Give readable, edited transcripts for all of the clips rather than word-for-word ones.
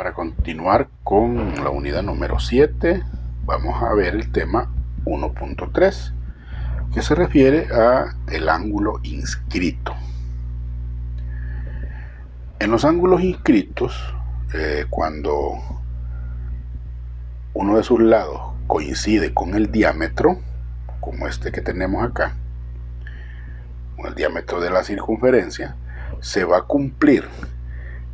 Para continuar con la unidad número 7, vamos a ver el tema 1.3, que se refiere a el ángulo inscrito. En los ángulos inscritos, cuando uno de sus lados coincide con el diámetro, como este que tenemos acá, con el diámetro de la circunferencia, se va a cumplir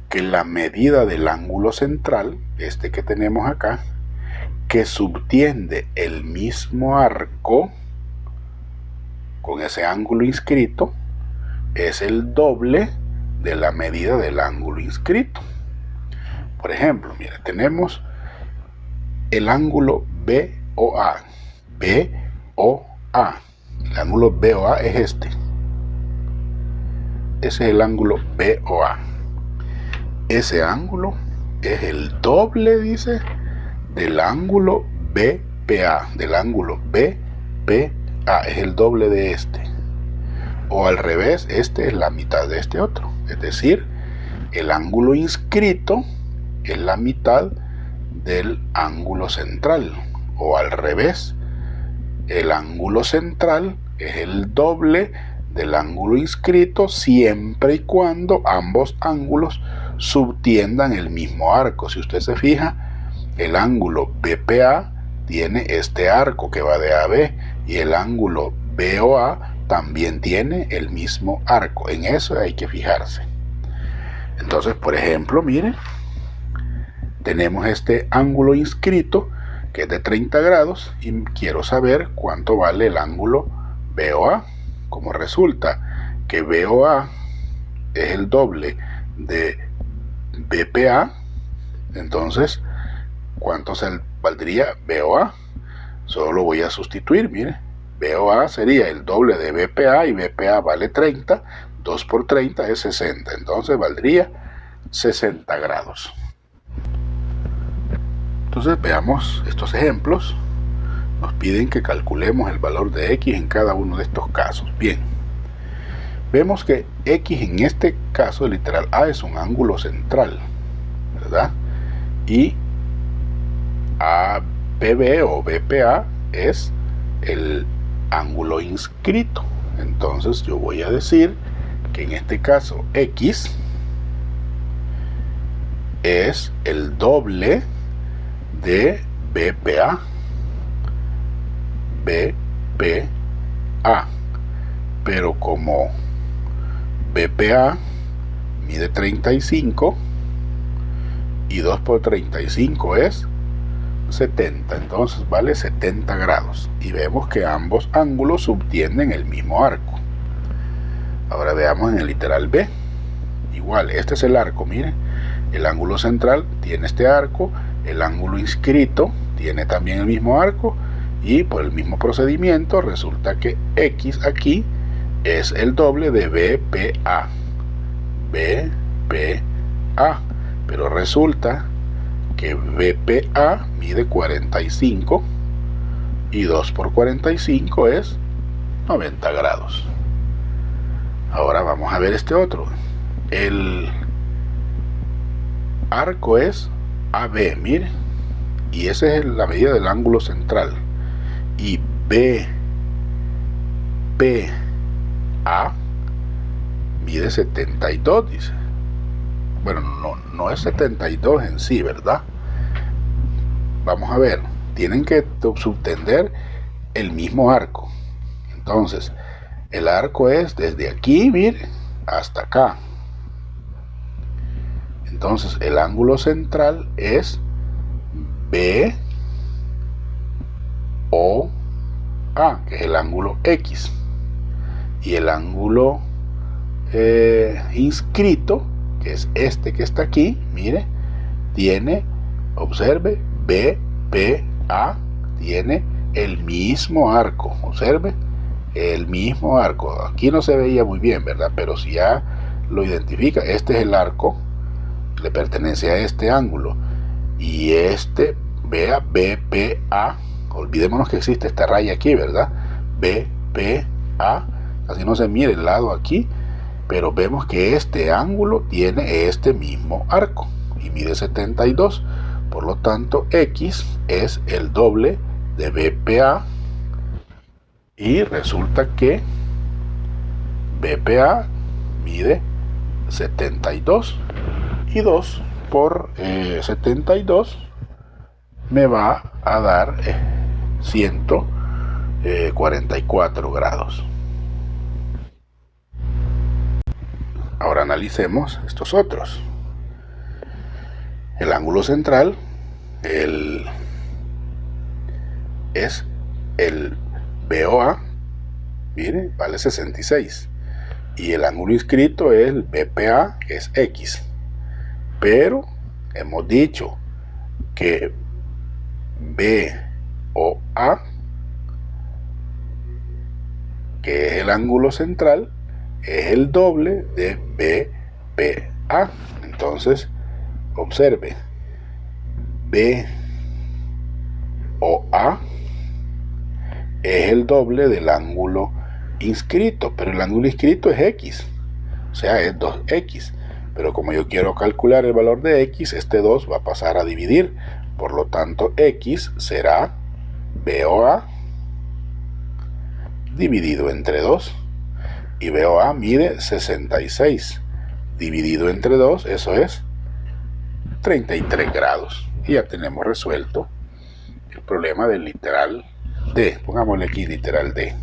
que la medida del ángulo central, este que tenemos acá, que subtiende el mismo arco con ese ángulo inscrito, es el doble de la medida del ángulo inscrito. Por ejemplo, mira, tenemos el ángulo BOA. BOA. El ángulo BOA es este. Ese es el ángulo BOA. Ese ángulo es el doble, dice, del ángulo BPA. Del ángulo BPA es el doble de este. O al revés, este es la mitad de este otro. Es decir, el ángulo inscrito es la mitad del ángulo central. O al revés, el ángulo central es el doble del ángulo inscrito siempre y cuando ambos ángulos subtiendan el mismo arco. Si usted se fija, el ángulo BPA tiene este arco que va de A a B y el ángulo BOA también tiene el mismo arco. En eso hay que fijarse. Entonces, por ejemplo, miren, tenemos este ángulo inscrito que es de 30 grados y quiero saber cuánto vale el ángulo BOA. Como resulta que BOA es el doble de BPA, entonces, ¿cuánto valdría BOA? Solo lo voy a sustituir, mire. BOA sería el doble de BPA y BPA vale 30. 2 por 30 es 60. Entonces valdría 60 grados. Entonces veamos estos ejemplos. Nos piden que calculemos el valor de X en cada uno de estos casos. Bien. Vemos que X en este caso, literal A, es un ángulo central, ¿verdad? Y ABB o BPA es el ángulo inscrito. Entonces yo voy a decir que en este caso X es el doble de BPA. BPA. Pero como BPA mide 35 y 2 por 35 es 70, entonces vale 70 grados y vemos que ambos ángulos subtienden el mismo arco. Ahora veamos en el literal B. Igual, este es el arco, miren, el ángulo central tiene este arco, el ángulo inscrito tiene también el mismo arco y por el mismo procedimiento resulta que X aquí es el doble de BPA. BPA. Pero resulta que BPA mide 45 y 2 por 45 es 90 grados. Ahora vamos a ver este otro. El arco es AB, mire, y esa es la medida del ángulo central. Y BPA mide 72, dice. Bueno, no es 72 en sí, ¿verdad? Vamos a ver, tienen que subtender el mismo arco. Entonces, el arco es desde aquí, mire, hasta acá. Entonces, el ángulo central es BOA, que es el ángulo X. Y el ángulo inscrito, que es este que está aquí, mire, tiene, observe, BPA tiene el mismo arco, observe, el mismo arco. Aquí no se veía muy bien, ¿verdad? Pero si ya lo identifica, este es el arco, le pertenece a este ángulo. Y este, vea, BPA, olvidémonos que existe esta raya aquí, ¿verdad? BPA, así no se mire el lado aquí, pero vemos que este ángulo tiene este mismo arco. y mide 72. Por lo tanto, X es el doble de BPA y resulta que BPA mide 72 y 2 por 72 me va a dar 144 grados. Ahora analicemos estos otros. El ángulo central es el BOA, miren, vale 66. Y el ángulo inscrito es el BPA, que es X. Pero hemos dicho que BOA, que es el ángulo central, es el doble de BPA. Entonces, observe, BOA es el doble del ángulo inscrito, pero el ángulo inscrito es X, o sea, es 2X. Pero como yo quiero calcular el valor de X, este 2 va a pasar a dividir. Por lo tanto, X será BOA dividido entre 2. Y BOA mide 66. Dividido entre 2, eso es 33 grados. Y ya tenemos resuelto el problema del literal D. Pongámosle aquí literal D.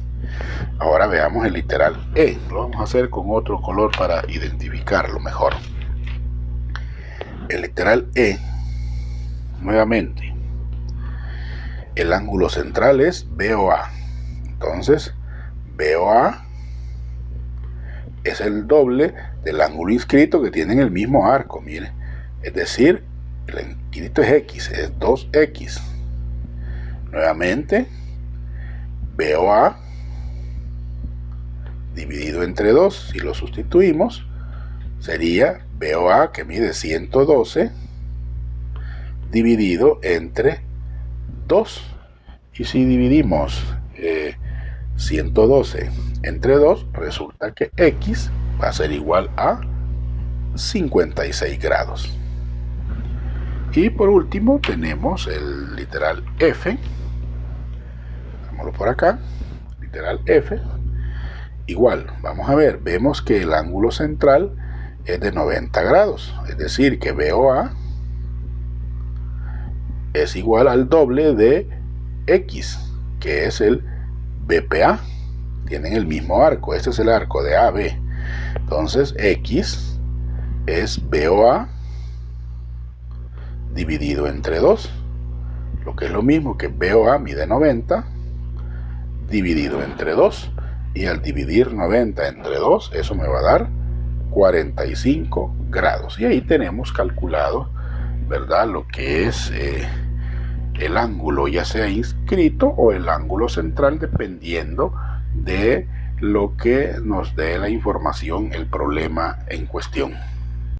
Ahora veamos el literal E. Lo vamos a hacer con otro color para identificarlo mejor. El literal E, nuevamente, el ángulo central es BOA. Entonces, BOA es el doble del ángulo inscrito que tienen el mismo arco, miren. Es decir, el inscrito es X, es 2X. Nuevamente, BOA dividido entre 2, si lo sustituimos, sería BOA, que mide 112, dividido entre 2. Y si dividimos 112 entre 2, resulta que X va a ser igual a 56 grados. Y por último tenemos el literal F. Vámonos por acá, literal F. Igual, vamos a ver, vemos que el ángulo central es de 90 grados, es decir, que BOA es igual al doble de X, que es el BPA. Tienen el mismo arco, este es el arco de AB. Entonces, X es BOA dividido entre 2, lo que es lo mismo que BOA mide 90 dividido entre 2. Y al dividir 90 entre 2, eso me va a dar 45 grados. Y ahí tenemos calculado, ¿verdad?, lo que es el ángulo, ya sea inscrito o el ángulo central, dependiendo de lo que nos dé la información, el problema en cuestión.